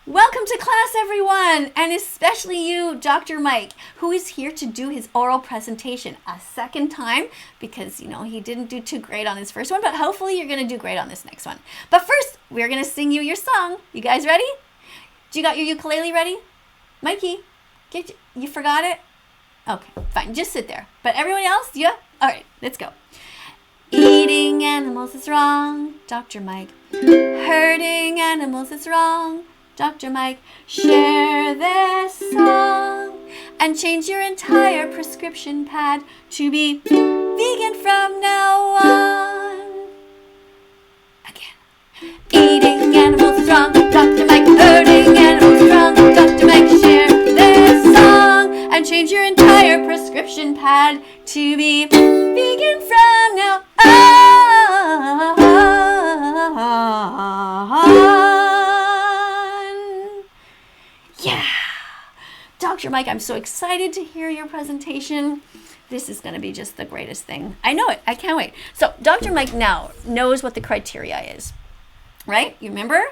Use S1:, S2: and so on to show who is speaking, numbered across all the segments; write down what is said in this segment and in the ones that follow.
S1: Welcome to class, everyone, and especially you, Dr. Mike, who is here to do his oral presentation a second time because, he didn't do too great on his first one, but hopefully you're going to do great on this next one. But first, we're going to sing you your song. You guys ready? Do you got your ukulele ready? Mikey, you forgot it? Okay, fine, just sit there. But everyone else, yeah? All right, let's go. Eating animals is wrong, Dr. Mike. Hurting animals is wrong, Dr. Mike. Share this song and change your entire prescription pad to be vegan from now on. Again. Eating animals is wrong, Dr. Mike. Hurting animals is wrong, Dr. Mike. Share this song and change your entire prescription pad to be vegan from now on. Yeah. Dr. Mike, I'm so excited to hear your presentation. This is going to be just the greatest thing. I know it. I can't wait. So Dr. Mike now knows what the criteria is, right? You remember?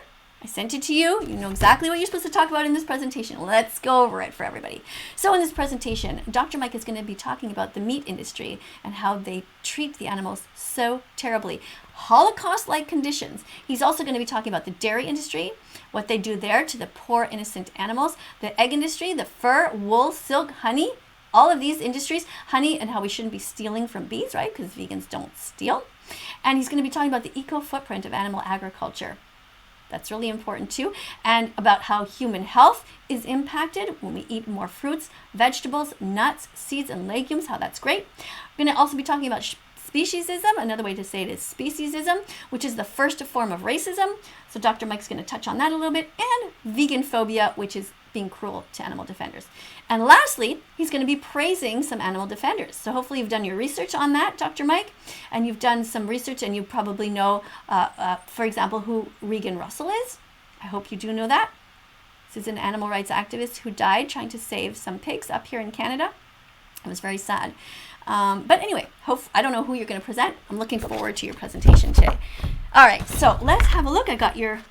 S1: I sent it to you. You know exactly what you're supposed to talk about in this presentation. Let's go over it for everybody. So in this presentation, Dr. Mike is going to be talking about the meat industry and how they treat the animals so terribly. Holocaust-like conditions. He's also going to be talking about the dairy industry, what they do there to the poor innocent animals, the egg industry, the fur, wool, silk, honey, all of these industries, honey, and how we shouldn't be stealing from bees, right? Because vegans don't steal. And he's going to be talking about the eco-footprint of animal agriculture. That's really important too. And about how human health is impacted when we eat more fruits, vegetables, nuts, seeds, and legumes, how that's great. We're going to also be talking about speciesism. Another way to say it is speciesism, which is the first form of racism. So Dr. Mike's going to touch on that a little bit. And vegan phobia, which is being cruel to animal defenders. And lastly, he's going to be praising some animal defenders. So hopefully you've done your research on that, Dr. Mike, and you've done some research and you probably know, for example, who Regan Russell is. I hope you do know that. This is an animal rights activist who died trying to save some pigs up here in Canada. It was very sad. But anyway, I don't know who you're going to present. I'm looking forward to your presentation today. All right, so let's have a look. I got your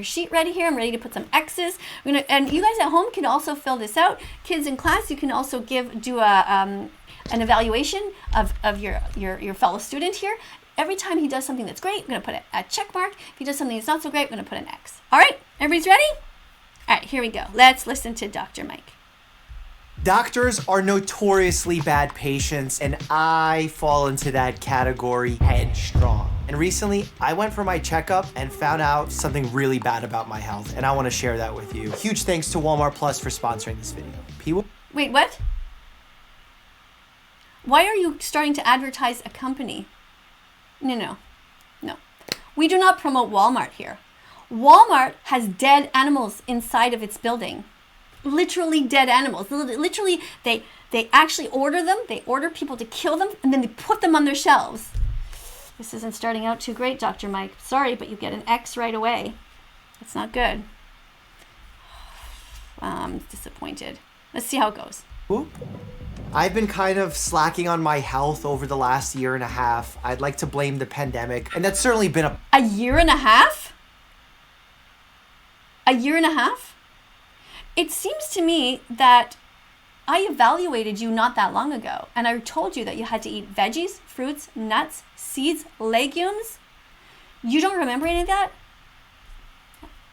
S1: sheet ready here. I'm ready to put some X's. And you guys at home can also fill this out. Kids in class, you can also do an evaluation of your fellow student here. Every time he does something that's great, I'm going to put a check mark. If he does something that's not so great, I'm going to put an X. All right, everybody's ready? All right, here we go. Let's listen to Dr. Mike.
S2: Doctors are notoriously bad patients, and I fall into that category headstrong. And recently, I went for my checkup and found out something really bad about my health, and I want to share that with you. Huge thanks to Walmart Plus for sponsoring this video.
S1: Wait, what? Why are you starting to advertise a company? No. We do not promote Walmart here. Walmart has dead animals inside of its building. Literally dead animals. Literally, they actually order them. They order people to kill them, and then they put them on their shelves. This isn't starting out too great, Dr. Mike. Sorry, but you get an X right away. It's not good. I'm disappointed. Let's see how it goes.
S2: Whoop. I've been kind of slacking on my health over the last year and a half. I'd like to blame the pandemic, and that's certainly been
S1: a year and a half? A year and a half? It seems to me that I evaluated you not that long ago, and I told you that you had to eat veggies, fruits, nuts, seeds, legumes. You don't remember any of that?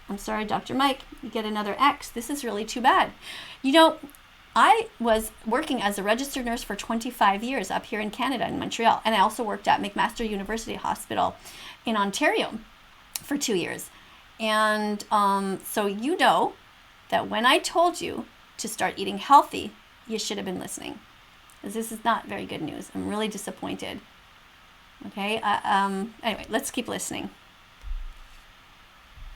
S1: I'm sorry, Dr. Mike, you get another X. This is really too bad. I was working as a registered nurse for 25 years up here in Canada, in Montreal, and I also worked at McMaster University Hospital in Ontario for 2 years. And so you know that when I told you to start eating healthy, you should have been listening. Because this is not very good news. I'm really disappointed. Okay, anyway, let's keep listening.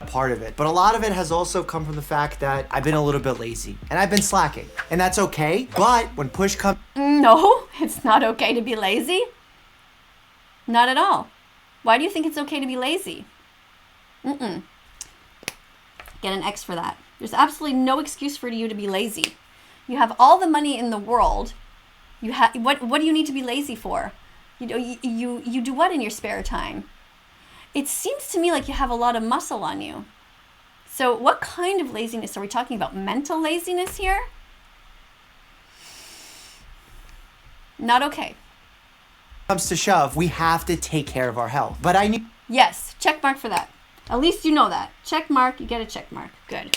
S2: Part of it, but a lot of it has also come from the fact that I've been a little bit lazy and I've been slacking, and that's okay. But when push comes,
S1: no, it's not okay to be lazy. Not at all. Why do you think it's okay to be lazy? Get an X for that. There's absolutely no excuse for you to be lazy. You have all the money in the world. What do you need to be lazy for? You do what in your spare time? It seems to me like you have a lot of muscle on you. So what kind of laziness? Are we talking about mental laziness here? Not okay.
S2: Comes to shove, we have to take care of our health. But I knew.
S1: Yes, check mark for that. At least you know that. Check mark, you get a check mark. Good.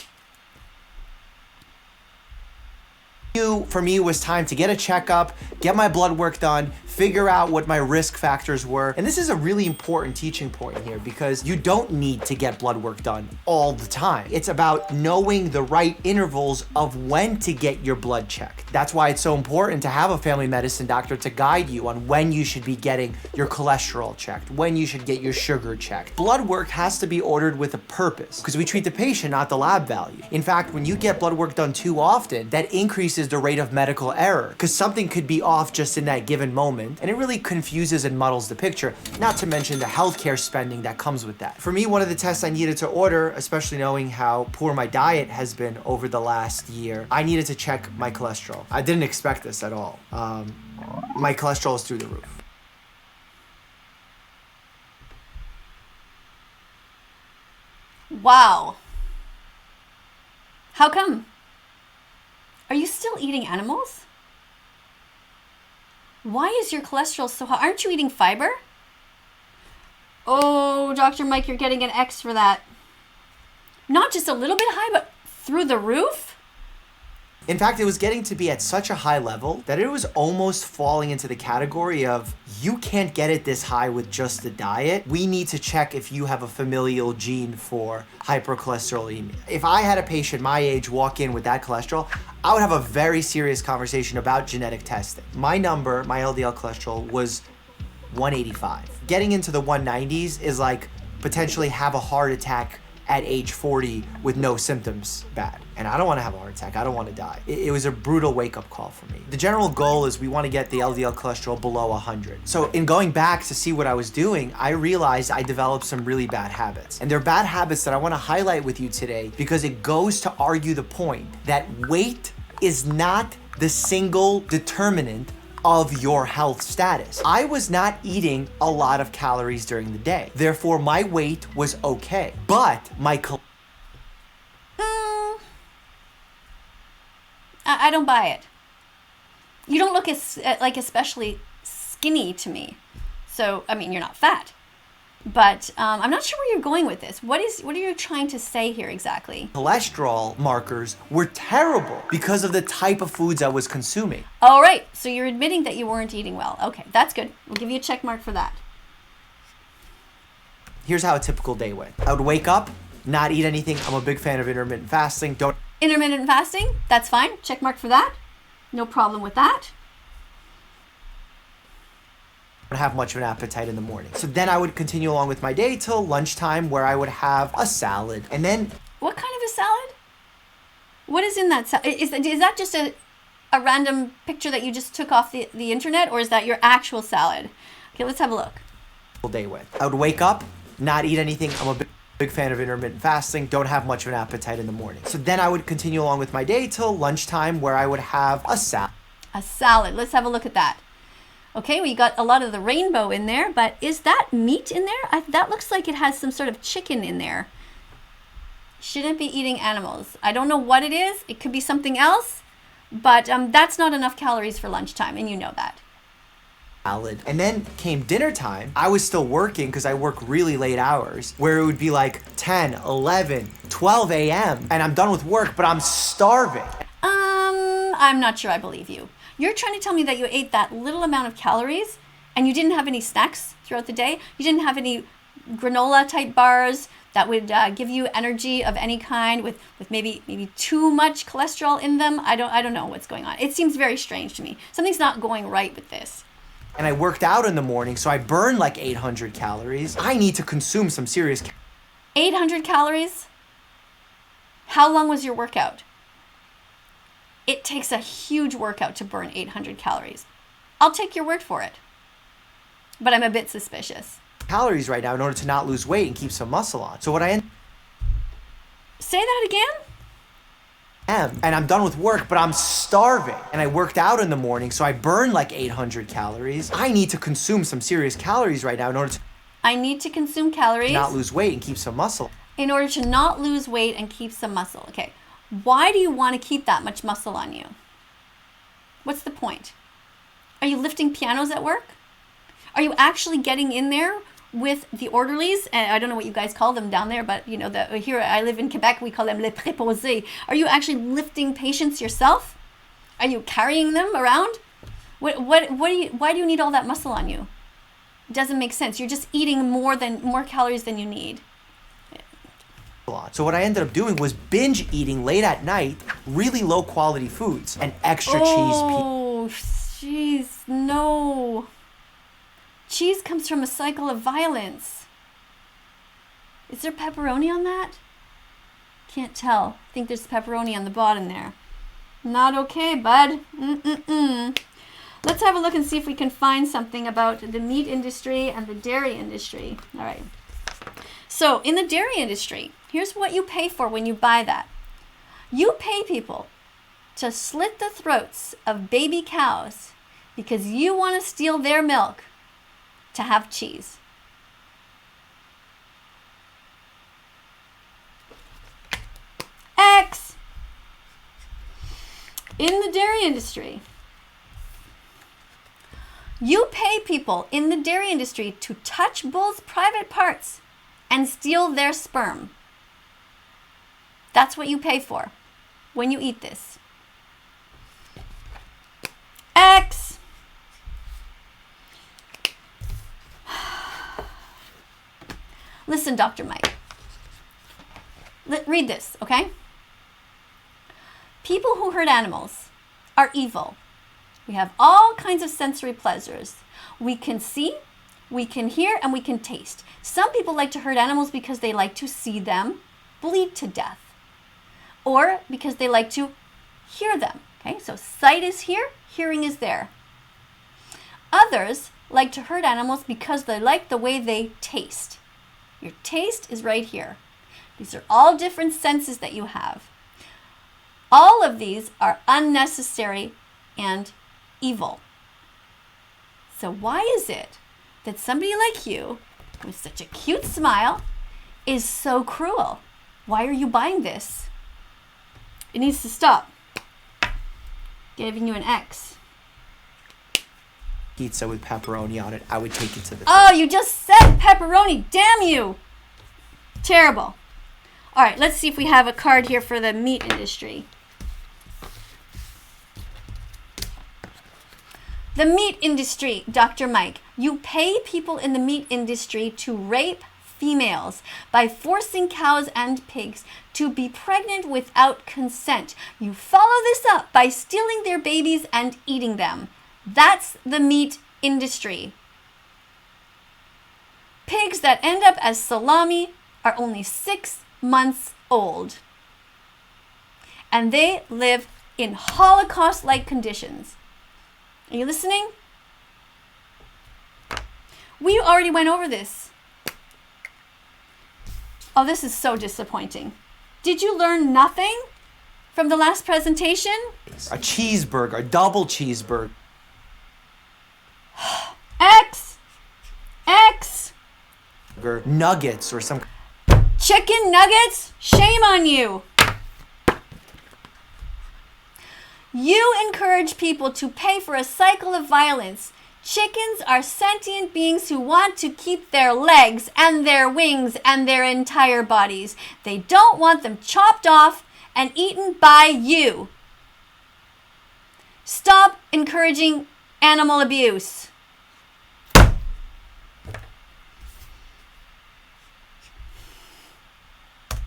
S2: For me, it was time to get a checkup, get my blood work done, figure out what my risk factors were. And this is a really important teaching point here because you don't need to get blood work done all the time. It's about knowing the right intervals of when to get your blood checked. That's why it's so important to have a family medicine doctor to guide you on when you should be getting your cholesterol checked, when you should get your sugar checked. Blood work has to be ordered with a purpose because we treat the patient, not the lab value. In fact, when you get blood work done too often, that increases the rate of medical error because something could be off just in that given moment, and it really confuses and muddles the picture, not to mention the healthcare spending that comes with that. For me, one of the tests I needed to order, especially knowing how poor my diet has been over the last year, I needed to check my cholesterol. I didn't expect this at all. My cholesterol is through the roof.
S1: Wow. How come? Are you still eating animals? Why is your cholesterol so high? Aren't you eating fiber? Oh, Dr. Mike, you're getting an X for that. Not just a little bit high, but through the roof?
S2: In fact, it was getting to be at such a high level that it was almost falling into the category of you can't get it this high with just the diet. We need to check if you have a familial gene for hypercholesterolemia. If I had a patient my age walk in with that cholesterol, I would have a very serious conversation about genetic testing. My number, my LDL cholesterol, was 185. Getting into the 190s is like potentially have a heart attack at age 40 with no symptoms bad. And I don't want to have a heart attack. I don't want to die. It was a brutal wake-up call for me. The general goal is we want to get the LDL cholesterol below 100. So in going back to see what I was doing, I realized I developed some really bad habits. And they're bad habits that I want to highlight with you today because it goes to argue the point that weight is not the single determinant of your health status. I was not eating a lot of calories during the day. Therefore, my weight was okay. But my
S1: I don't buy it. You don't look like especially skinny to me. So, I mean, you're not fat. But I'm not sure where you're going with this. What are you trying to say here exactly?
S2: cholesterol markers were terrible because of the type of foods I was consuming.
S1: All right, so you're admitting that you weren't eating well. Okay, that's good. We'll give you a check mark for that.
S2: Here's how a typical day went. I would wake up, not eat anything. I'm a big fan of intermittent fasting.
S1: Intermittent fasting, that's fine. Check mark for that. No problem with that.
S2: Have much of an appetite in the morning. So then I would continue along with my day till lunchtime where I would have a salad. And then...
S1: What kind of a salad? What is in that salad? Is that just a random picture that you just took off the internet, or is that your actual salad? Okay, let's have a look.
S2: Day went. I would wake up, not eat anything. I'm a big fan of intermittent fasting. Don't have much of an appetite in the morning. So then I would continue along with my day till lunchtime where I would have a salad.
S1: A salad. Let's have a look at that. Okay, we got a lot of the rainbow in there, but is that meat in there? That looks like it has some sort of chicken in there. Shouldn't be eating animals. I don't know what it is. It could be something else, but that's not enough calories for lunchtime, and you know that.
S2: Salad. And then came dinner time. I was still working because I work really late hours, where it would be like 10, 11, 12 a.m. and I'm done with work, but I'm starving.
S1: I'm not sure I believe you. You're trying to tell me that you ate that little amount of calories and you didn't have any snacks throughout the day? You didn't have any granola type bars that would give you energy of any kind with maybe too much cholesterol in them? I don't know what's going on. It seems very strange to me. Something's not going right with this.
S2: And I worked out in the morning, so I burned like 800 calories. I need to consume some serious
S1: 800 calories? How long was your workout? It takes a huge workout to burn 800 calories. I'll take your word for it. But I'm a bit suspicious.
S2: Calories right now in order to not lose weight and keep some muscle on. So what I
S1: Say that again?
S2: and I'm done with work, but I'm starving. And I worked out in the morning, so I burned like 800 calories. I need to consume some serious calories right now in order to
S1: I need to consume calories.
S2: not lose weight and keep some muscle.
S1: in order to not lose weight and keep some muscle. Okay, why do you want to keep that much muscle on you? What's the point? Are you lifting pianos at work? Are you actually getting in there with the orderlies? And I don't know what you guys call them down there, but you know, here I live in Quebec, we call them les préposés. Are you actually lifting patients yourself? Are you carrying them around? Why do you need all that muscle on you? It doesn't make sense. You're just eating more calories than you need.
S2: So what I ended up doing was binge eating late at night, really low quality foods, and extra cheese.
S1: Oh, jeez, no. Cheese comes from a cycle of violence. Is there pepperoni on that? Can't tell. I think there's pepperoni on the bottom there. Not okay, bud. Let's have a look and see if we can find something about the meat industry and the dairy industry. All right. So in the dairy industry, here's what you pay for when you buy that. You pay people to slit the throats of baby cows because you want to steal their milk to have cheese. X. In the dairy industry, you pay people in the dairy industry to touch bulls' private parts and steal their sperm. That's what you pay for when you eat this. X. Listen, Dr. Mike. Read this, okay? People who hurt animals are evil. We have all kinds of sensory pleasures. We can see, we can hear, and we can taste. Some people like to hurt animals because they like to see them bleed to death, or because they like to hear them. Okay, so sight is here, hearing is there. Others like to hurt animals because they like the way they taste. Your taste is right here. These are all different senses that you have. All of these are unnecessary and evil. So why is it that somebody like you, with such a cute smile, is so cruel? Why are you buying this? It needs to stop. Giving you an X.
S2: Pizza with pepperoni on it, I would take it to the...
S1: Oh, you just said pepperoni. Damn you. Terrible. All right, let's see if we have a card here for the meat industry. The meat industry, Dr. Mike. You pay people in the meat industry to rape females by forcing cows and pigs to be pregnant without consent. You follow this up by stealing their babies and eating them. That's the meat industry. Pigs that end up as salami are only 6 months old. And they live in Holocaust-like conditions. Are you listening? We already went over this. Oh, this is so disappointing. Did you learn nothing from the last presentation?
S2: A cheeseburger, a double cheeseburger.
S1: X. X.
S2: Nuggets or some...
S1: Chicken nuggets? Shame on you. You encourage people to pay for a cycle of violence. Chickens are sentient beings who want to keep their legs and their wings and their entire bodies. They don't want them chopped off and eaten by you. Stop encouraging animal abuse.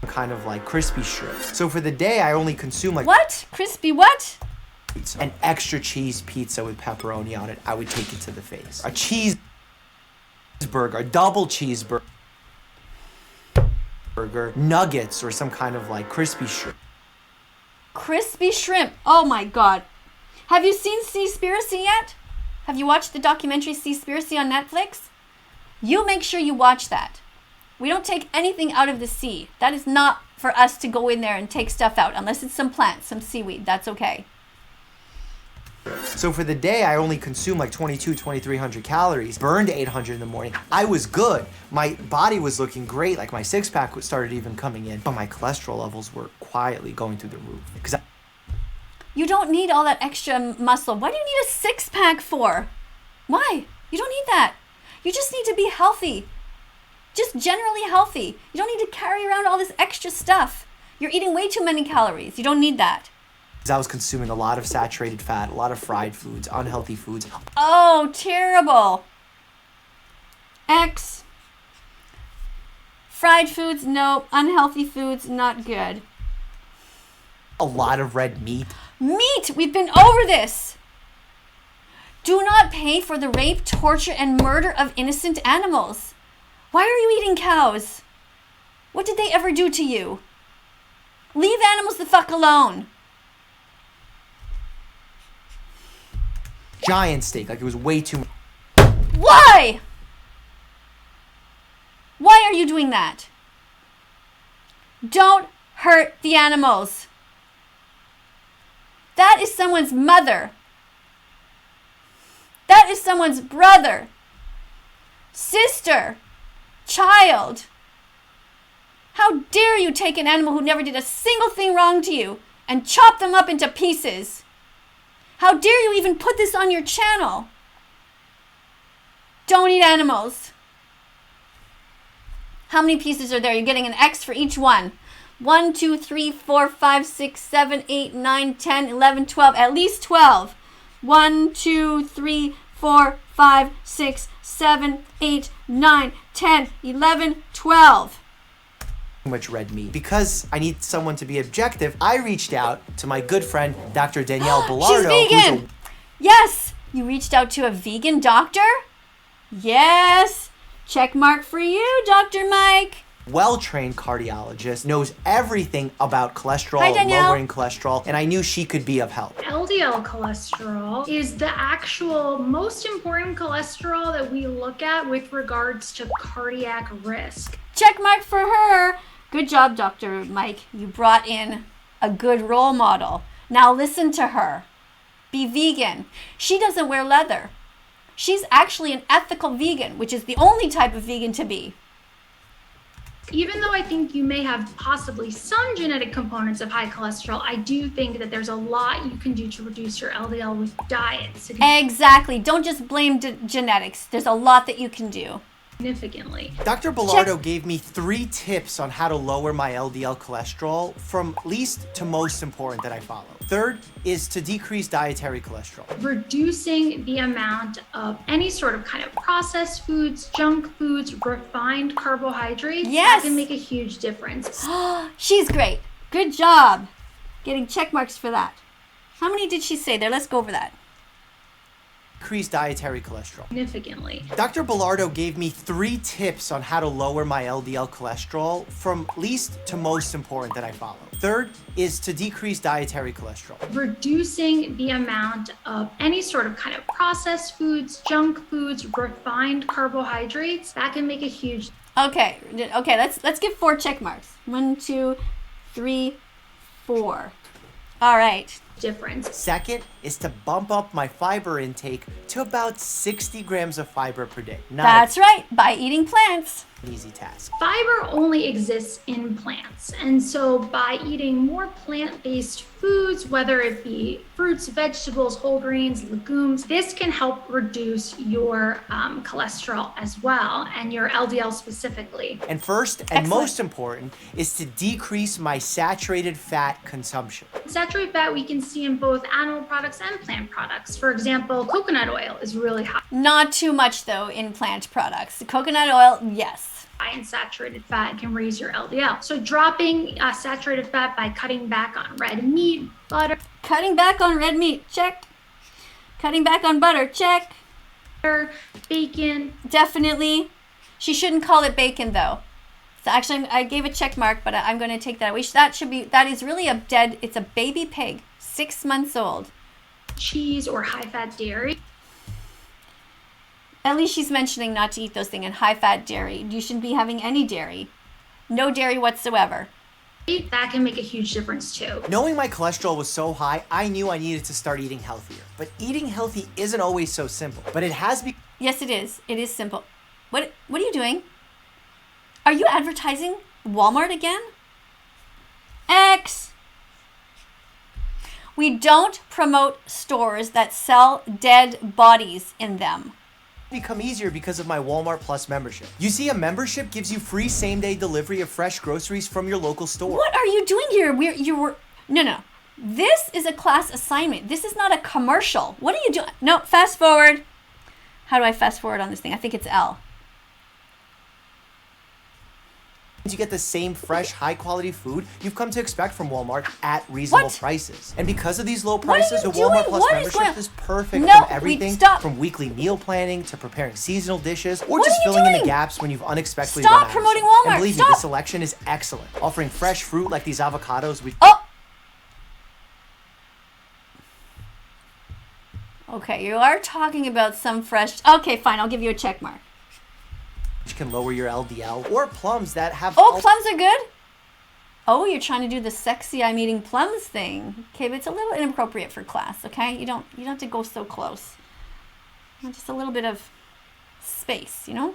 S2: Kind of like crispy shrimp. So for the day, I only consume like...
S1: What? Crispy what?
S2: An extra cheese pizza with pepperoni on it, I would take it to the face. A cheeseburger, a double cheeseburger, nuggets or some kind of like crispy shrimp.
S1: Crispy shrimp. Oh my God. Have you seen Seaspiracy yet? Have you watched the documentary Seaspiracy on Netflix? You make sure you watch that. We don't take anything out of the sea. That is not for us to go in there and take stuff out, unless it's some plants, some seaweed. That's okay.
S2: So for the day, I only consumed like 2,300 calories, burned 800 in the morning. I was good. My body was looking great. Like my six pack started even coming in, but my cholesterol levels were quietly going through the roof.
S1: You don't need all that extra muscle. What do you need a six pack for? Why? You don't need that. You just need to be healthy. Just generally healthy. You don't need to carry around all this extra stuff. You're eating way too many calories. You don't need that.
S2: I was consuming a lot of saturated fat, a lot of fried foods, unhealthy foods.
S1: Oh, terrible. X. Fried foods, no. Unhealthy foods, not good.
S2: A lot of red meat.
S1: Meat! We've been over this. Do not pay for the rape, torture, and murder of innocent animals. Why are you eating cows? What did they ever do to you? Leave animals the fuck alone.
S2: Giant steak, like it was way too much.
S1: Why? Why are you doing that? Don't hurt the animals. That is someone's mother. That is someone's brother, sister, child. How dare you take an animal who never did a single thing wrong to you and chop them up into pieces? How dare you even put this on your channel? Don't eat animals. How many pieces are there? You're getting an X for each one. 1, 2, 3, 4, 5, 6, 7, 8, 9, 10, 11, 12. At least 12. 1, 2, 3, 4, 5, 6, 7, 8, 9, 10, 11, 12.
S2: Too much red meat. Because I need someone to be objective, I reached out to my good friend, Dr. Danielle Bellardo.
S1: She's vegan! Yes! You reached out to a vegan doctor? Yes! Check mark for you, Dr. Mike.
S2: Well-trained cardiologist, knows everything about cholesterol,
S1: Hi, Danielle.
S2: lowering cholesterol, and I knew she could be of help.
S3: LDL cholesterol is the actual most important cholesterol that we look at with regards to cardiac risk.
S1: Check mark for her. Good job, Dr. Mike. You brought in a good role model. Now listen to her. Be vegan. She doesn't wear leather. She's actually an ethical vegan, which is the only type of vegan to be.
S3: Even though I think you may have possibly some genetic components of high cholesterol, I do think that there's a lot you can do to reduce your LDL with diet
S1: Exactly. Don't just blame genetics. There's a lot that you can do.
S3: significantly.
S2: Dr. Bellardo gave me 3 tips on how to lower my LDL cholesterol from least to most important that I follow. Third is to decrease dietary cholesterol.
S3: Reducing the amount of any sort of kind of processed foods, junk foods, refined carbohydrates,
S1: Yes.
S3: that can make a huge difference.
S1: She's great. Good job. Getting check marks for that. How many did she say there? Let's go over that.
S2: Decrease dietary cholesterol.
S3: Significantly.
S2: Dr. Bellardo gave me 3 tips on how to lower my LDL cholesterol from least to most important that I follow. Third is to decrease dietary cholesterol.
S3: Reducing the amount of any sort of kind of processed foods, junk foods, refined carbohydrates, that can make a huge
S1: Okay. Let's give 4 check marks. 1, 2, 3, 4. All right.
S3: difference.
S2: Second is to bump up my fiber intake to about 60 grams of fiber per day.
S1: That's right, by eating plants.
S2: An easy task.
S3: Fiber only exists in plants, and so by eating more plant-based foods, whether it be fruits, vegetables, whole grains, legumes, this can help reduce your cholesterol as well, and your LDL specifically.
S2: And first and most important is to decrease my saturated fat consumption.
S3: Saturated fat we can see in both animal products and plant products. For example, coconut oil is really high
S1: Not too much though in plant products. Coconut oil, yes.
S3: in saturated fat can raise your LDL. So dropping saturated fat by cutting back on red meat, butter,
S1: Cutting back on red meat, check. Cutting back on butter, check.
S3: bacon.
S1: Definitely. She shouldn't call it bacon though. So actually, I gave a check mark, but I'm going to take that away. That is really it's a baby pig, 6 months old.
S3: Cheese or high-fat dairy.
S1: At least she's mentioning not to eat those things, and high-fat dairy. You shouldn't be having any dairy. No dairy whatsoever.
S3: that can make a huge difference too.
S2: Knowing my cholesterol was so high, I knew I needed to start eating healthier. But eating healthy isn't always so simple. But it has become...
S1: Yes, it is. It is simple. What are you doing? Are you advertising Walmart again? X. We don't promote stores that sell dead bodies in them.
S2: become easier because of my Walmart Plus membership. You see, a membership gives you free same-day delivery of fresh groceries from your local store.
S1: What are you doing here? No. This is a class assignment. This is not a commercial. What are you doing? No, fast forward. How do I fast forward on this thing? I think it's L.
S2: You get the same fresh, high-quality food you've come to expect from Walmart at reasonable prices. And because of these low prices, the Walmart Plus membership is perfect from everything from weekly meal planning to preparing seasonal dishes or just filling in the gaps when you've unexpectedly run out of
S1: promoting
S2: something.
S1: Walmart.
S2: And believe me, the selection is excellent, offering fresh fruit like these avocados with...
S1: Okay, you are talking about some fresh... Okay, fine, I'll give you a check mark.
S2: Which can lower your LDL, or plums that have...
S1: Oh, plums are good? Oh, you're trying to do the sexy I'm eating plums thing. Okay, but it's a little inappropriate for class, okay? You don't have to go so close. Just a little bit of space, you know?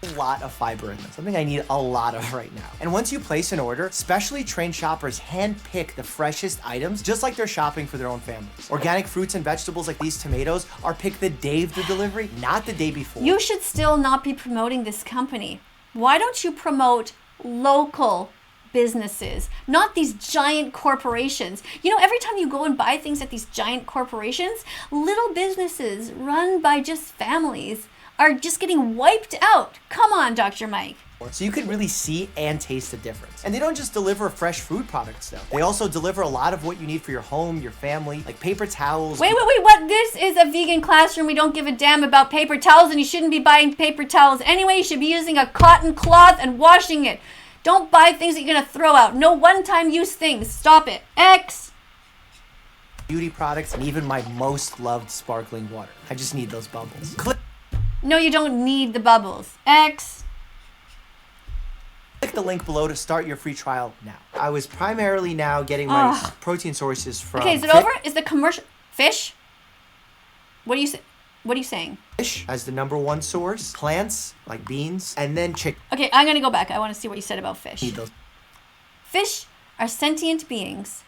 S2: A lot of fiber in them, something I need a lot of right now. And once you place an order, specially trained shoppers hand-pick the freshest items just like they're shopping for their own families. Organic fruits and vegetables like these tomatoes are picked the day of the delivery, not the day before.
S1: You should still not be promoting this company. Why don't you promote local businesses, not these giant corporations? You know, every time you go and buy things at these giant corporations, little businesses run by just families are just getting wiped out. Come on, Dr. Mike.
S2: So you can really see and taste the difference. And they don't just deliver fresh food products though. They also deliver a lot of what you need for your home, your family, like paper towels.
S1: Wait, what? This is a vegan classroom. We don't give a damn about paper towels, and you shouldn't be buying paper towels anyway. You should be using a cotton cloth and washing it. Don't buy things that you're gonna throw out. No one-time use things. Stop it. X.
S2: Beauty products, and even my most loved sparkling water. I just need those bubbles.
S1: No, you don't need the bubbles. X.
S2: Click the link below to start your free trial now. I was primarily now getting my protein sources from...
S1: Okay, is it over? Is the commercial... Fish? What are you saying?
S2: Fish as the #1 source, plants like beans, and then chicken.
S1: Okay, I'm going to go back. I want to see what you said about fish. Fish are sentient beings.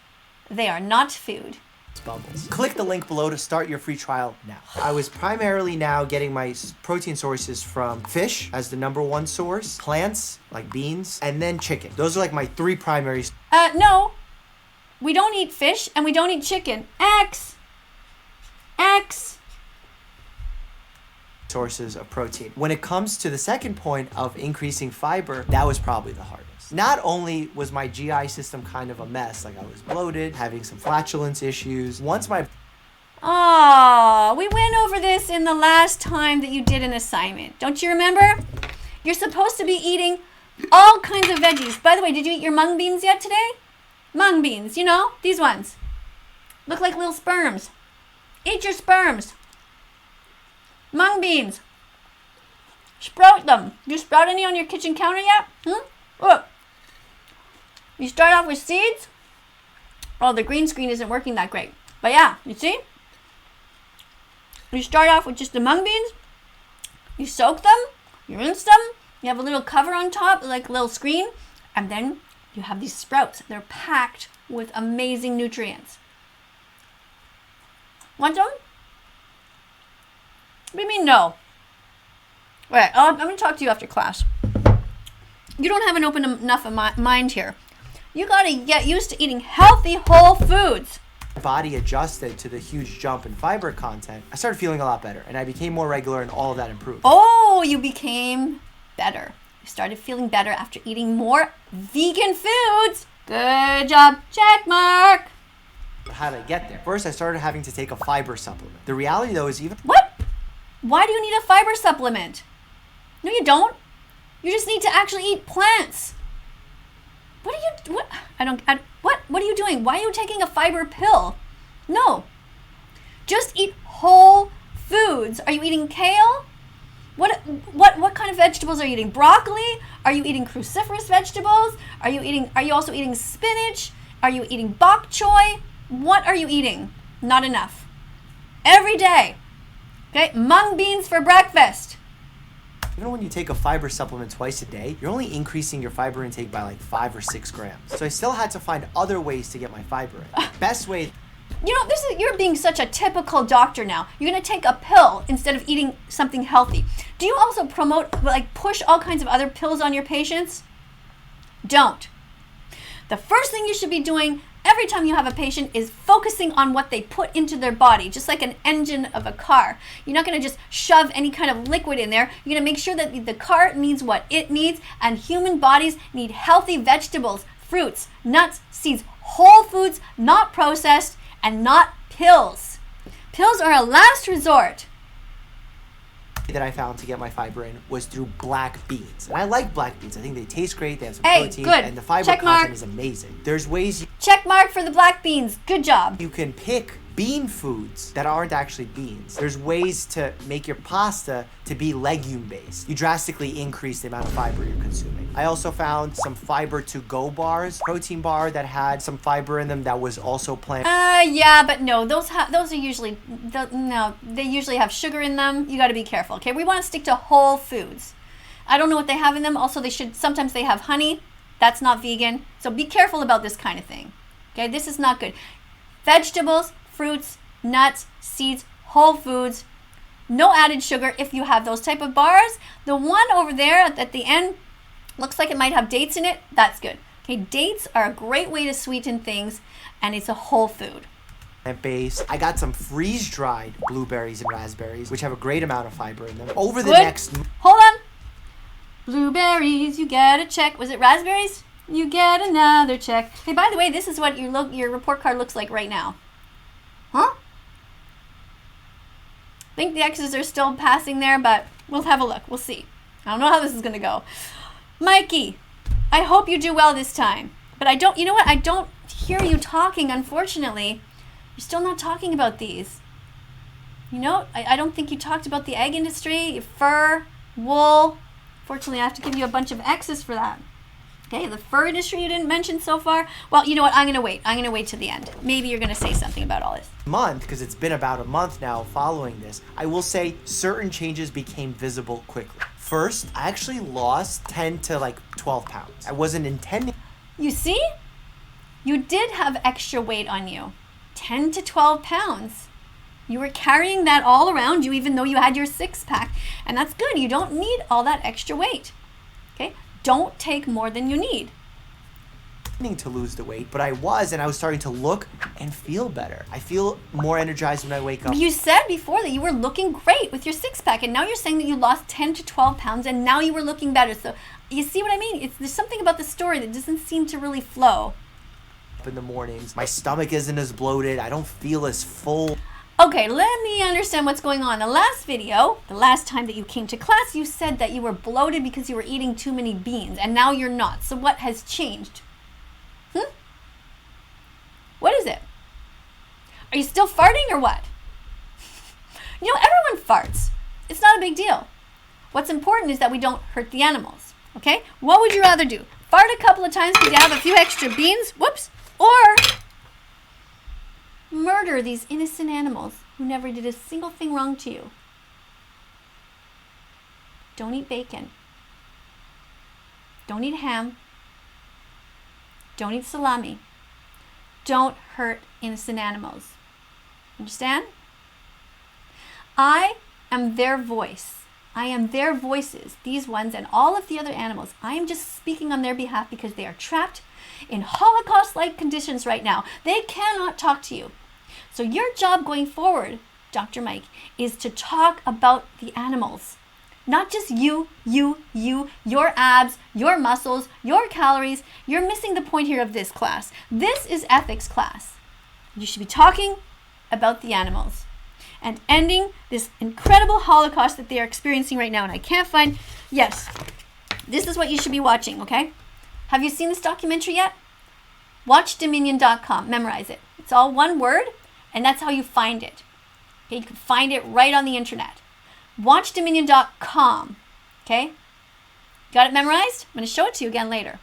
S1: They are not food.
S2: Bubbles. Click the link below to start your free trial now. I was primarily now getting my protein sources from fish as the #1 source, plants like beans, and then chicken. Those are like my 3 primary...
S1: No. We don't eat fish and we don't eat chicken. X.
S2: Sources of protein. When it comes to the second point of increasing fiber, that was probably the hardest. Not only was my GI system kind of a mess, like I was bloated, having some flatulence issues. Once my...
S1: Oh, we went over this in the last time that you did an assignment. Don't you remember? You're supposed to be eating all kinds of veggies. By the way, did you eat your mung beans yet today? Mung beans, you know, these ones. Look like little sperms. Eat your sperms. Mung beans. Sprout them. You sprout any on your kitchen counter yet? Look. You start off with seeds. Oh, the green screen isn't working that great. But yeah, you see? You start off with just the mung beans. You soak them. You rinse them. You have a little cover on top, like a little screen. And then you have these sprouts. They're packed with amazing nutrients. Want some? What do you mean no? All right, I'm going to talk to you after class. You don't have an open enough mind here. You got to get used to eating healthy, whole foods.
S2: My body adjusted to the huge jump in fiber content. I started feeling a lot better, and I became more regular, and all of that improved.
S1: Oh, you became better. You started feeling better after eating more vegan foods. Good job. Check mark.
S2: How did I get there? First, I started having to take a fiber supplement. The reality, though, is even...
S1: What? Why do you need a fiber supplement? No, you don't. You just need to actually eat plants. What are you doing? Why are you taking a fiber pill? No. Just eat whole foods. Are you eating kale? What kind of vegetables are you eating? Broccoli? Are you eating cruciferous vegetables? Are you also eating spinach? Are you eating bok choy? What are you eating? Not enough. Every day. Okay? Mung beans for breakfast.
S2: Even when you take a fiber supplement twice a day, you're only increasing your fiber intake by like 5 or 6 grams. So I still had to find other ways to get my fiber in. Best way.
S1: You're being such a typical doctor now. You're going to take a pill instead of eating something healthy. Do you also push all kinds of other pills on your patients? Don't. The first thing you should be doing every time you have a patient is focusing on what they put into their body, just like an engine of a car. You're not going to just shove any kind of liquid in there. You're going to make sure that the car needs what it needs, and human bodies need healthy vegetables, fruits, nuts, seeds, whole foods, not processed, and not pills. Pills are a last resort.
S2: That I found to get my fiber in was through black beans. And I like black beans. I think they taste great. They have some protein.
S1: Good.
S2: And the fiber
S1: Check
S2: content
S1: mark.
S2: is amazing. There's ways
S1: Check mark for the black beans. Good job.
S2: you can pick bean foods that aren't actually beans. There's ways to make your pasta to be legume based. You drastically increase the amount of fiber you're consuming. I also found some fiber to go bars, protein bar that had some fiber in them that was also plant.
S1: Yeah, but no, those are usually, they usually have sugar in them. You got to be careful, okay? We want to stick to whole foods. I don't know what they have in them. Also, sometimes they have honey. That's not vegan. So be careful about this kind of thing, okay? This is not good. Vegetables, fruits, nuts, seeds, whole foods, no added sugar if you have those type of bars. The one over there at the end looks like it might have dates in it. That's good. Okay, dates are a great way to sweeten things, and it's a whole food.
S2: Base. I got some freeze-dried blueberries and raspberries, which have a great amount of fiber in them. Over the
S1: Good.
S2: next...
S1: Hold on. Blueberries, you get a check. Was it raspberries? You get another check. Hey, by the way, this is what your report card looks like right now. Huh? I think the X's are still passing there, but we'll have a look. We'll see. I don't know how this is going to go. Mikey, I hope you do well this time. But I don't hear you talking, unfortunately. You're still not talking about these. I don't think you talked about the egg industry, fur, wool. Fortunately, I have to give you a bunch of X's for that. Okay, the fur industry you didn't mention so far. Well, you know what? I'm going to wait. I'm going to wait to the end. Maybe you're going to say something about all this.
S2: Month, because it's been about a month now following this, I will say certain changes became visible quickly. First, I actually lost 10 to 12 pounds. I wasn't intending.
S1: You see? You did have extra weight on you. 10 to 12 pounds. You were carrying that all around you even though you had your six-pack. And that's good. You don't need all that extra weight. Okay? Don't take more than you need.
S2: To lose the weight, but I was starting to look and feel better. I feel more energized when I wake up.
S1: You said before that you were looking great with your six-pack, and now you're saying that you lost 10 to 12 pounds, and now you were looking better. So you see what I mean? There's something about the story that doesn't seem to really flow.
S2: In the mornings, my stomach isn't as bloated. I don't feel as full.
S1: Okay, let me understand what's going on. The last video, the last time that you came to class, you said that you were bloated because you were eating too many beans, and now you're not. So what has changed? What is it? Are you still farting or what? Everyone farts. It's not a big deal. What's important is that we don't hurt the animals, okay? What would you rather do? Fart a couple of times because you have a few extra beans, whoops, or murder these innocent animals who never did a single thing wrong to you? Don't eat bacon. Don't eat ham. Don't eat salami. Don't hurt innocent animals. Understand? I am their voice. I am their voices, these ones and all of the other animals. I am just speaking on their behalf because they are trapped in Holocaust-like conditions right now. They cannot talk to you. So your job going forward, Dr. Mike, is to talk about the animals. Not just you, your abs, your muscles, your calories. You're missing the point here of this class. This is ethics class. You should be talking about the animals and ending this incredible Holocaust that they are experiencing right now. And I can't find, yes, this is what you should be watching, okay? Have you seen this documentary yet? WatchDominion.com, memorize it. It's all one word, and that's how you find it. Okay, you can find it right on the internet. watchdominion.com. Okay? Got it memorized? I'm going to show it to you again later.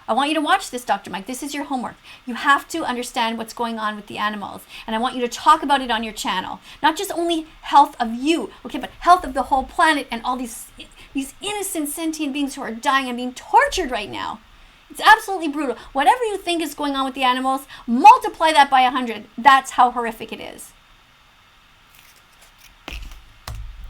S1: I want you to watch this, Dr. Mike. This is your homework. You have to understand what's going on with the animals. And I want you to talk about it on your channel. Not just only health of you, okay, but health of the whole planet and all these innocent sentient beings who are dying and being tortured right now. It's absolutely brutal. Whatever you think is going on with the animals, multiply that by 100. That's how horrific it is.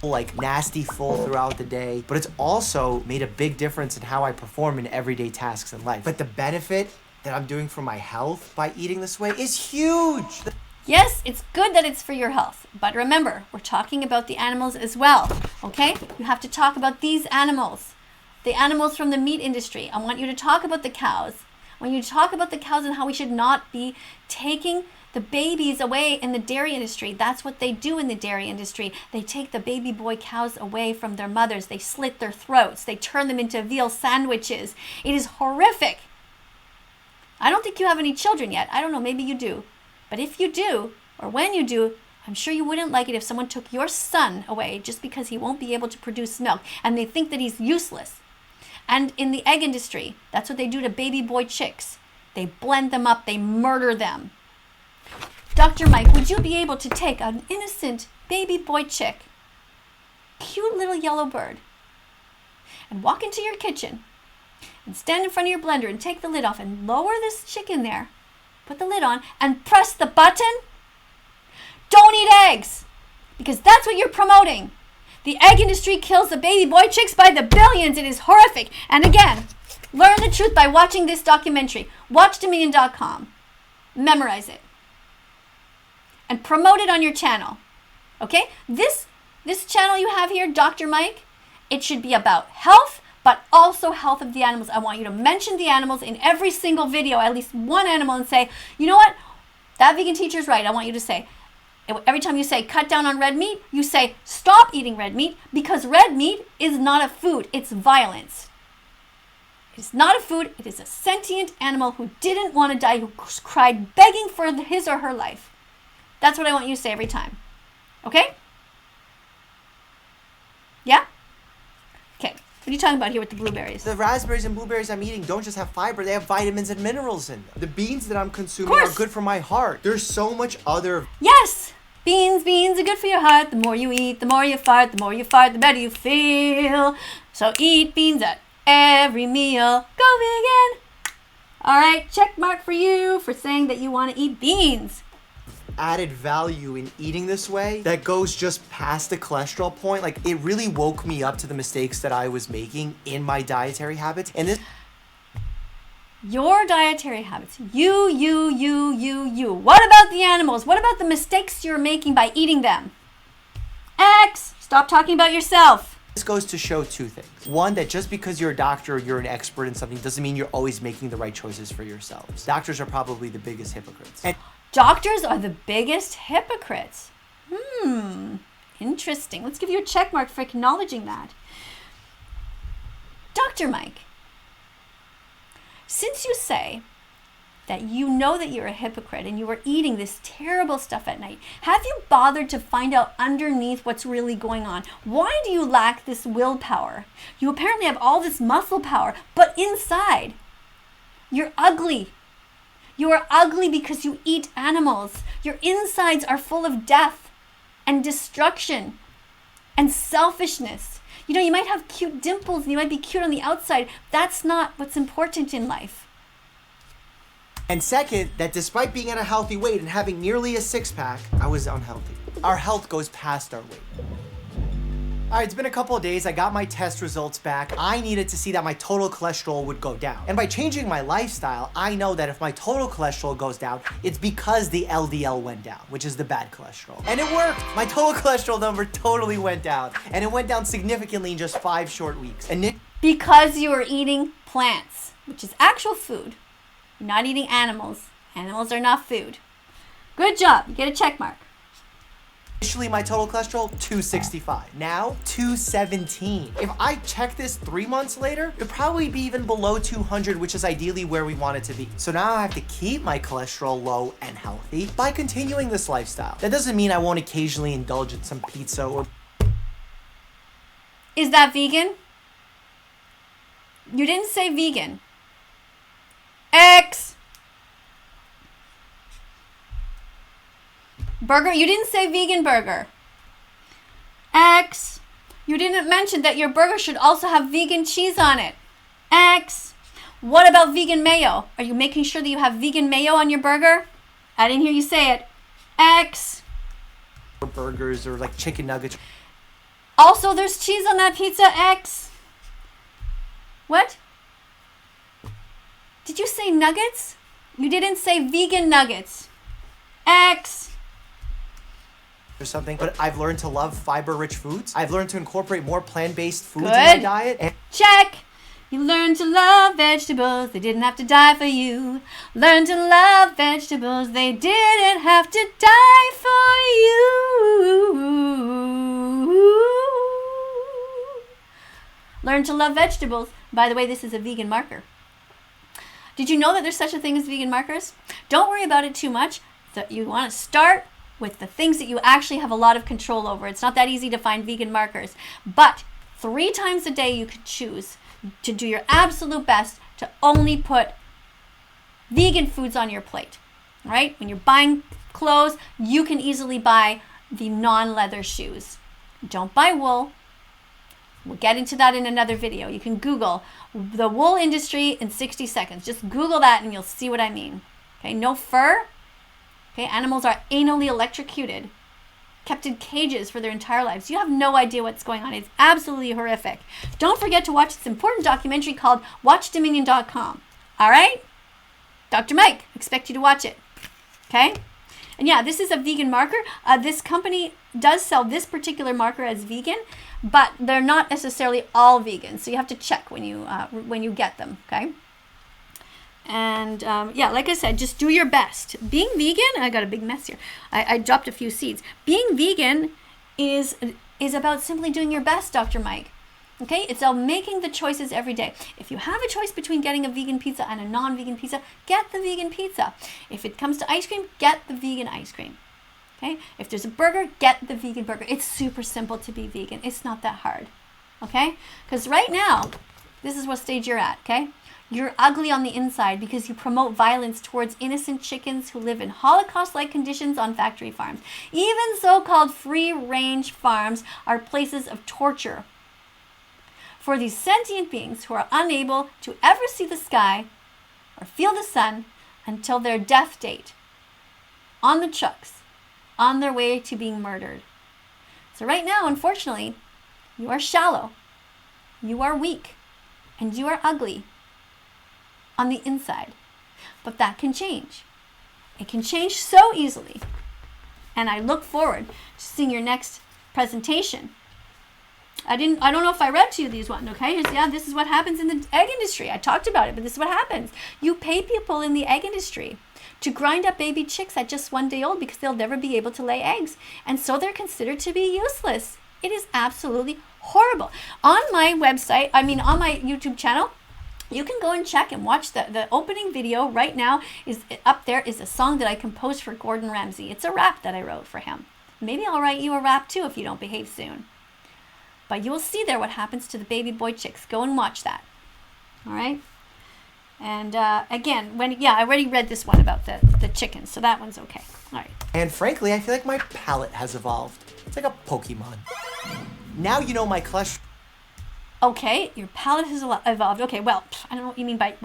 S2: Like nasty full throughout the day, but it's also made a big difference in how I perform in everyday tasks in life. But the benefit that I'm doing for my health by eating this way is huge.
S1: Yes, it's good that it's for your health, but remember, we're talking about the animals as well, okay? You have to talk about these animals, the animals from the meat industry. I want you to talk about the cows. I want you to talk about the cows and how we should not be taking the babies away in the dairy industry. That's what they do in the dairy industry. They take the baby boy cows away from their mothers. They slit their throats. They turn them into veal sandwiches. It is horrific. I don't think you have any children yet. I don't know, maybe you do. But if you do, or when you do, I'm sure you wouldn't like it if someone took your son away just because he won't be able to produce milk and they think that he's useless. And in the egg industry, that's what they do to baby boy chicks. They blend them up, they murder them. Dr. Mike, would you be able to take an innocent baby boy chick, cute little yellow bird, and walk into your kitchen and stand in front of your blender and take the lid off and lower this chick in there, put the lid on, and press the button? Don't eat eggs, because that's what you're promoting. The egg industry kills the baby boy chicks by the billions. It is horrific. And again, learn the truth by watching this documentary. watchdominion.com. Memorize it. And promote it on your channel. Okay? This channel you have here, Dr. Mike, it should be about health, but also health of the animals. I want you to mention the animals in every single video, at least one animal, and say, you know what? That vegan teacher's right. I want you to say, every time you say cut down on red meat, you say stop eating red meat, because red meat is not a food. It's violence. It's not a food. It is a sentient animal who didn't want to die, who cried begging for his or her life. That's what I want you to say every time. Okay? Yeah? Okay. What are you talking about here with the blueberries?
S2: The raspberries and blueberries I'm eating don't just have fiber, they have vitamins and minerals in them. The beans that I'm consuming are good for my heart. There's so much other...
S1: Yes! Beans are good for your heart. The more you eat, the more you fart. The more you fart, the better you feel. So eat beans at every meal. Go vegan! Alright, check mark for you for saying that you want to eat beans.
S2: Added value in eating this way that goes just past the cholesterol point. Like, it really woke me up to the mistakes that I was making in my dietary habits. And this...
S1: Your dietary habits. You. What about the animals? What about the mistakes you're making by eating them? X, stop talking about yourself.
S2: This goes to show two things. One, that just because you're a doctor or you're an expert in something doesn't mean you're always making the right choices for yourselves. Doctors are probably the biggest hypocrites. And
S1: doctors are the biggest hypocrites. Interesting. Let's give you a check mark for acknowledging that. Dr. Mike, since you say that you know that you're a hypocrite and you are eating this terrible stuff at night, have you bothered to find out underneath what's really going on? Why do you lack this willpower? You apparently have all this muscle power, but inside, you're ugly. You are ugly because you eat animals. Your insides are full of death and destruction and selfishness. You know, you might have cute dimples and you might be cute on the outside. That's not what's important in life.
S2: And second, that despite being at a healthy weight and having nearly a six-pack, I was unhealthy. Our health goes past our weight. All right, it's been a couple of days. I got my test results back. I needed to see that my total cholesterol would go down. And by changing my lifestyle, I know that if my total cholesterol goes down, it's because the LDL went down, which is the bad cholesterol. And it worked. My total cholesterol number totally went down. And it went down significantly in just 5 short weeks. And
S1: because you are eating plants, which is actual food. You're not eating animals. Animals are not food. Good job. You get a check mark.
S2: Initially, my total cholesterol, 265. Now, 217. If I check this 3 months later, it'd probably be even below 200, which is ideally where we want it to be. So now I have to keep my cholesterol low and healthy by continuing this lifestyle. That doesn't mean I won't occasionally indulge in some pizza or...
S1: Is that vegan? You didn't say vegan. X. Burger, you didn't say vegan burger. X. You didn't mention that your burger should also have vegan cheese on it. X. What about vegan mayo? Are you making sure that you have vegan mayo on your burger? I didn't hear you say it. X.
S2: Burgers or like chicken nuggets.
S1: Also, there's cheese on that pizza. X. What? Did you say nuggets? You didn't say vegan nuggets. X.
S2: Or something, but I've learned to love fiber-rich foods. I've learned to incorporate more plant-based foods in my
S1: Good.
S2: diet. And
S1: Check. You learned to love vegetables. They didn't have to die for you. Learn to love vegetables. They didn't have to die for you. Learn to love vegetables. By the way, this is a vegan marker. Did you know that there's such a thing as vegan markers? Don't worry about it too much. You want to start with the things that you actually have a lot of control over. It's not that easy to find vegan markers. But 3 times a day you could choose to do your absolute best to only put vegan foods on your plate, right? When you're buying clothes, you can easily buy the non-leather shoes. Don't buy wool. We'll get into that in another video. You can Google the wool industry in 60 seconds. Just Google that and you'll see what I mean. Okay, no fur. Okay, animals are anally electrocuted, kept in cages for their entire lives. You have no idea what's going on. It's absolutely horrific. Don't forget to watch this important documentary called WatchDominion.com. All right? Dr. Mike, expect you to watch it. Okay? And yeah, this is a vegan marker. This company does sell this particular marker as vegan, but they're not necessarily all vegan. So you have to check when you get them. Okay? And yeah, like I said, just do your best. Being vegan, I got a big mess here. I dropped a few seeds. Being vegan is about simply doing your best, Dr. Mike. Okay, it's about making the choices every day. If you have a choice between getting a vegan pizza and a non-vegan pizza, get the vegan pizza. If it comes to ice cream, get the vegan ice cream. Okay, if there's a burger, get the vegan burger. It's super simple to be vegan. It's not that hard. Okay, because right now, this is what stage you're at. Okay. You're ugly on the inside because you promote violence towards innocent chickens who live in Holocaust-like conditions on factory farms. Even so-called free-range farms are places of torture for these sentient beings who are unable to ever see the sky or feel the sun until their death date on the trucks on their way to being murdered. So right now, unfortunately, you are shallow, you are weak, and you are ugly on the inside. But that can change. It can change so easily. And I look forward to seeing your next presentation. I don't know if I read to you these ones, okay? Yeah, this is what happens in the egg industry. I talked about it, but this is what happens. You pay people in the egg industry to grind up baby chicks at just 1 day old because they'll never be able to lay eggs. And so they're considered to be useless. It is absolutely horrible. On my website, on my YouTube channel, you can go and check and watch the opening video right now. Is up there is a song that I composed for Gordon Ramsay. It's a rap that I wrote for him. Maybe I'll write you a rap too if you don't behave soon. But you will see there what happens to the baby boy chicks. Go and watch that. All right? And again, I already read this one about the chickens, so that one's okay. All right.
S2: And frankly, I feel like my palate has evolved. It's like a Pokemon. Now you know my cholesterol.
S1: Okay, your palate has evolved. Okay, well, I don't know what you mean by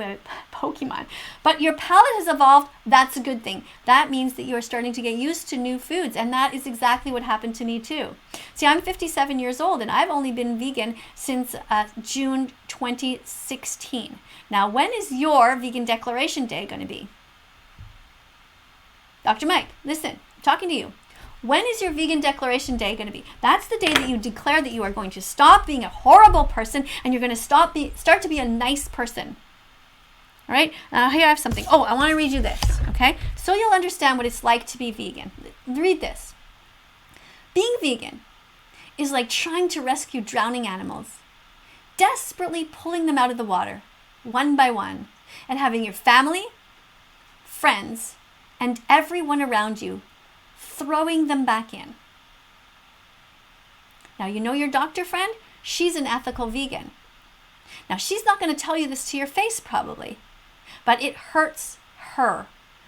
S1: Pokemon. But your palate has evolved. That's a good thing. That means that you are starting to get used to new foods. And that is exactly what happened to me too. See, I'm 57 years old and I've only been vegan since June 2016. Now, when is your vegan declaration day going to be? Dr. Mike, listen, I'm talking to you. When is your vegan declaration day going to be? That's the day that you declare that you are going to stop being a horrible person and you're going to start to be a nice person. All right? Now here I have something. Oh, I want to read you this, okay? So you'll understand what it's like to be vegan. Read this. Being vegan is like trying to rescue drowning animals, desperately pulling them out of the water, one by one, and having your family, friends, and everyone around you throwing them back in. Now, you know your doctor friend? she's an ethical vegan. Now, she's not going to tell you this to your face probably, but it hurts her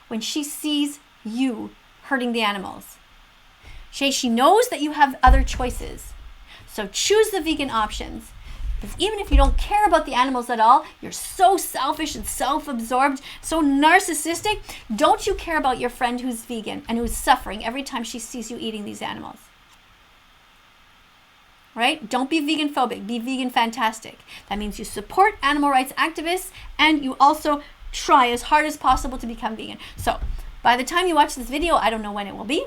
S1: when she sees you hurting the animals. She knows that you have other choices. So choose the vegan options. Because even if you don't care about the animals at all, you're so selfish and self-absorbed, so narcissistic, don't you care about your friend who's vegan and who's suffering every time she sees you eating these animals? Right? Don't be vegan phobic, be vegan fantastic. That means you support animal rights activists and you also try as hard as possible to become vegan. So by the time you watch this video, I don't know when it will be,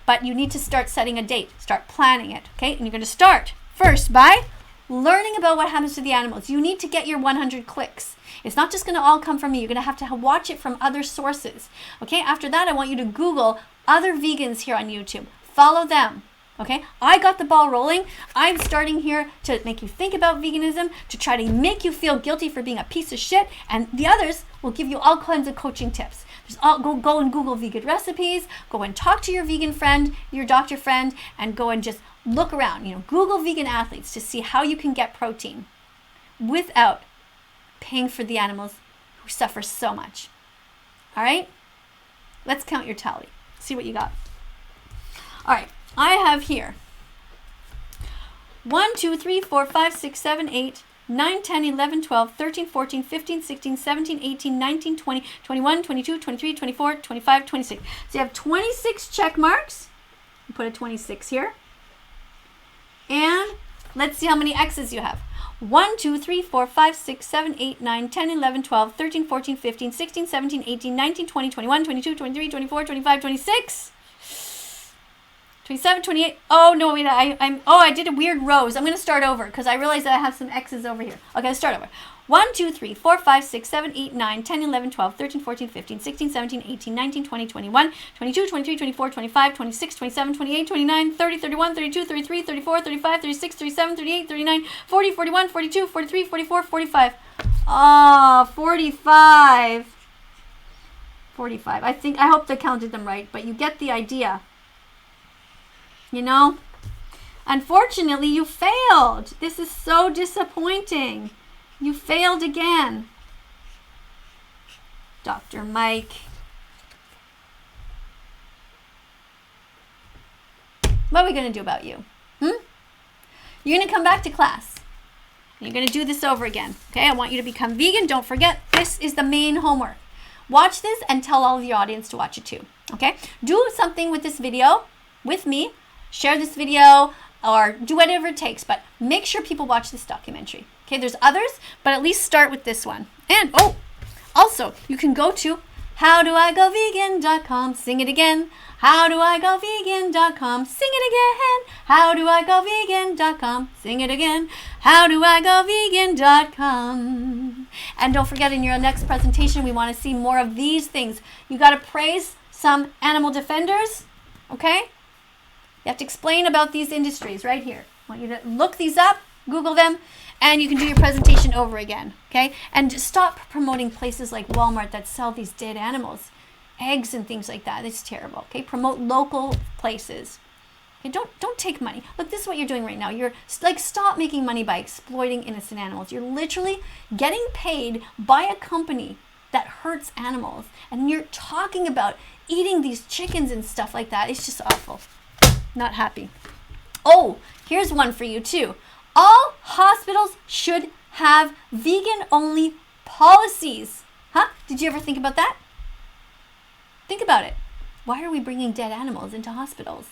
S1: but you need to start setting a date, start planning it, okay? And you're going to start first by learning about what happens to the animals. You need to get your 100 clicks. It's not just going to all come from me. You're going to have to watch it from other sources. Okay, after that, I want you to Google other vegans here on YouTube. Follow them. Okay, I got the ball rolling. I'm starting here to make you think about veganism, to try to make you feel guilty for being a piece of shit, and the others will give you all kinds of coaching tips. Go and Google vegan recipes, go and talk to your vegan friend, your doctor friend, and go and just look around. Google vegan athletes to see how you can get protein without paying for the animals who suffer so much. All right? Let's count your tally. See what you got. All right. I have here 1, 2, 3, 4, 5, 6, 7, 8, 9, 10, 11, 12, 13, 14, 15, 16, 17, 18, 19, 20, 21, 22, 23, 24, 25, 26. So you have 26 check marks. Put a 26 here. And let's see how many X's you have. 1, 2, 3, 4, 5, 6, 7, 8, 9, 10, 11, 12, 13, 14, 15, 16, 17, 18, 19, 20, 21, 22, 23, 24, 25, 26. 27, 28. Oh, no, wait, I did a weird rows. I'm going to start over because I realized that I have some X's over here. Okay, let's start over. 1, 2, 3, 4, 5, 6, 7, 8, 9, 10, 11, 12, 13, 14, 15, 16, 17, 18, 19, 20, 21, 22, 23, 24, 25, 26, 27, 28, 29, 30, 31, 32, 33, 34, 35, 36, 37, 38, 39, 40, 41, 42, 43, 44, 45. Oh, 45. 45. I hope I counted them right, but you get the idea. Unfortunately, you failed. This is so disappointing. You failed again. Dr. Mike. What are we going to do about you? You're going to come back to class. You're going to do this over again. Okay, I want you to become vegan. Don't forget, this is the main homework. Watch this and tell all of your audience to watch it too. Okay, do something with this video with me. Share this video or do whatever it takes, but make sure people watch this documentary. Okay, there's others, but at least start with this one. And also, you can go to howdoigovegan.com. Sing it again. Howdoigovegan.com. Sing it again. Howdoigovegan.com. Sing it again. Howdoigovegan.com. And don't forget, in your next presentation, we want to see more of these things. You got to praise some animal defenders, okay? You have to explain about these industries right here. I want you to look these up, Google them, and you can do your presentation over again, okay? And stop promoting places like Walmart that sell these dead animals, eggs and things like that. It's terrible, okay? Promote local places. Okay, don't take money. Look, this is what you're doing right now. You're stop making money by exploiting innocent animals. You're literally getting paid by a company that hurts animals, and you're talking about eating these chickens and stuff like that. It's just awful. Not happy. Oh, here's one for you too. All hospitals should have vegan-only policies. Huh? Did you ever think about that? Think about it. Why are we bringing dead animals into hospitals?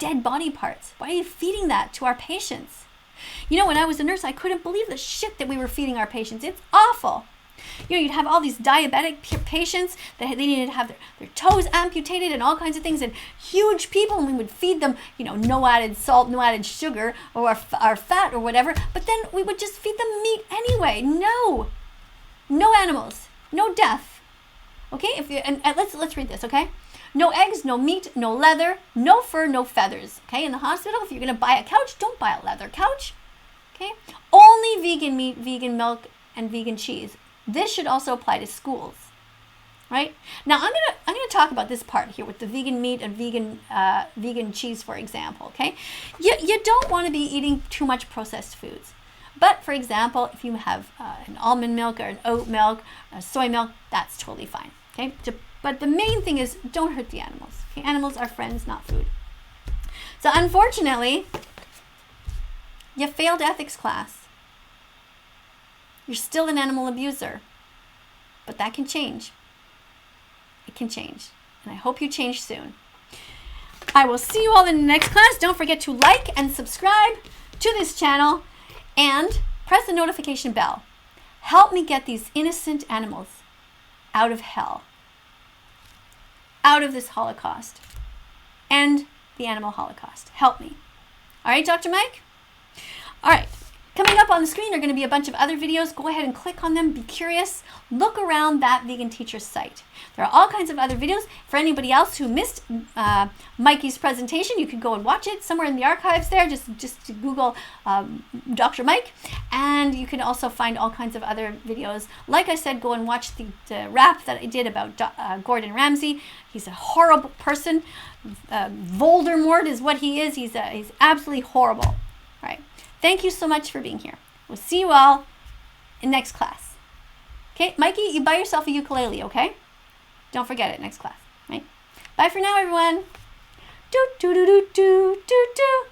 S1: Dead body parts. Why are you feeding that to our patients? When I was a nurse, I couldn't believe the shit that we were feeding our patients. It's awful. You'd have all these diabetic patients that they needed to have their toes amputated and all kinds of things, and huge people, and we would feed them, no added salt, no added sugar, or our fat or whatever, but then we would just feed them meat anyway. No animals, no death. Okay, let's read this, okay? No eggs, no meat, no leather, no fur, no feathers. Okay, in the hospital, if you're gonna buy a couch, don't buy a leather couch. Okay, only vegan meat, vegan milk, and vegan cheese. This should also apply to schools. right? Now I'm gonna talk about this part here with the vegan meat and vegan cheese, for example. Okay, you don't want to be eating too much processed foods. But for example, if you have an almond milk or an oat milk, soy milk, that's totally fine. Okay, but the main thing is don't hurt the animals. Okay, animals are friends, not food. So unfortunately, you failed ethics class. You're still an animal abuser, but that can change. It can change, and I hope you change soon. I will see you all in the next class. Don't forget to like and subscribe to this channel and press the notification bell. Help me get these innocent animals out of hell, out of this Holocaust, and the animal Holocaust. Help me. All right, Dr. Mike? All right. Coming up on the screen are going to be a bunch of other videos. Go ahead and click on them. Be curious. Look around That Vegan Teacher's site. There are all kinds of other videos. For anybody else who missed Mikey's presentation, you could go and watch it somewhere in the archives there. Just Google Dr. Mike. And you can also find all kinds of other videos. Like I said, go and watch the rap that I did about Gordon Ramsay. He's a horrible person. Voldemort is what he is. He's absolutely horrible. All right. Thank you so much for being here. We'll see you all in next class. Okay, Mikey, you buy yourself a ukulele, okay? Don't forget it next class, right? Bye for now, everyone. Do, do, do, do, do, do, do.